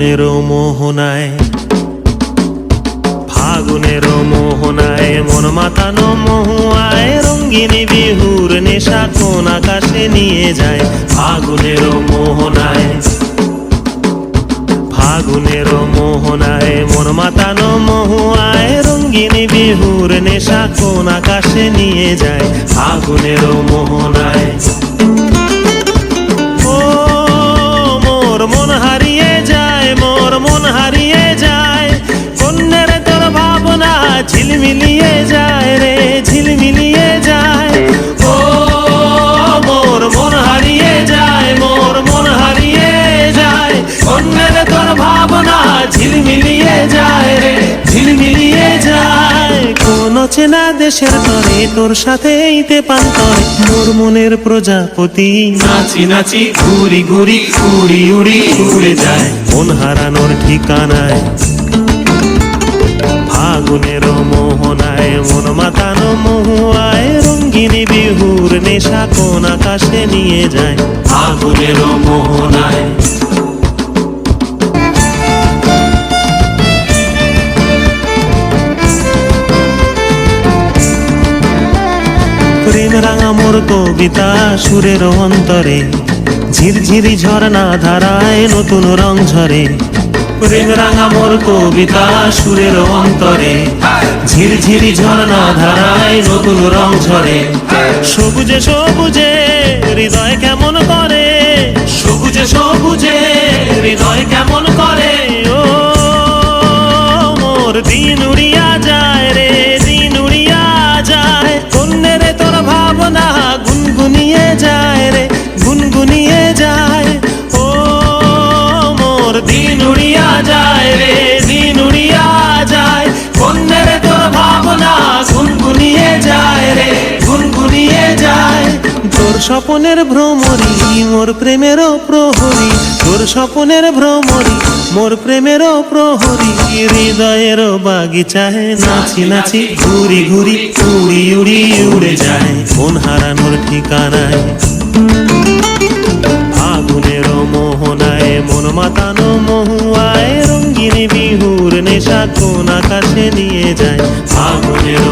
ফাগুনের মোহনায়, ফাগুনের মোহনায় মন মাতানো মহুয়ায় রঙ্গিনী বিহুর নেশা কোন আকাশে নিয়ে যায়। ফাগুনের মোহনায়, ফাগুনের মোহনায় মন মাতানো মহুয়ায় রঙ্গিনী বিহুর নেশা কোন আকাশে নিয়ে যায়। ফাগুনের মোহনায় ও মোর মন হারিয়ে যায়, মোর মন হারিয়ে যায়, কন্যের তোর ভাবনা ঝিলমিলিয়ে যায় রে, ঝিলমিলিয়ে যায়। ও মোর মন হারিয়ে যায়, মোর মন হারিয়ে যায়, কন্যের তোর ভাবনা ঝিলমিলিয়ে যায় রে, ঝিলমিলিয়ে যায়। কোন চেনা দেশের তরে তোর সাথে এইতে পান্তরে মোর মনের প্রজাপতি নাচি নাচি ঘুরি ঘুরি উড়ি উড়ি উড়ে যায় মন হারানোর ঠিকানায়। ফাগুনের মোহনায় মন মাতানো মহুয়ায় রঙ্গিনী বিহুর নেশা কোন আকাশে নিয়ে যায়। ফাগুনের মোহনায় প্রেম রাঙা মোর কবিতা সুরের অন্তরে ঝিরঝিরি ঝরনা ধারায় নতুন রং ঝরে। প্রেম রাঙা মোর কবিতা সুরের অন্তরে ঝিরঝিরি ঝরনা ধারায় নতুন রং ঝরে। সবুজে সবুজে হৃদয় কেমন করে, সবুজে সবুজে হৃদয় কেমন করে। ও মোর দিন উড়িয়া যায় রে, দিন উড়িয়া যায়, কন্যের তোর ভাবনা গুনগুনিয়ে যায় রে, গুনগুনিয়ে যায়। ও মোর দিন উড়িয়া যায় রে, দিন উড়িয়া যায়, কন্যের তোর ভাবনা গুনগুনিয়ে যায় রে, গুনগুনিয়ে যায়। তোর স্বপনের ভ্রমরি মোর প্রেমেরও প্রহরী, তোর স্বপনের ভ্রমরি মোর প্রেমেরও প্রহরী। হৃদয়ের বাগিচায় নাচি নাচি ঘুরি ঘুরি উড়ি উড়ি উড়ে যায় মন হারানোর ঠিকানায়। ফাগুনের মোহনায় মন মাতানো মহুয়ায় রঙ্গিনী বিহুর নেশা কোন আকাশে নিয়ে যায়। ফাগুনের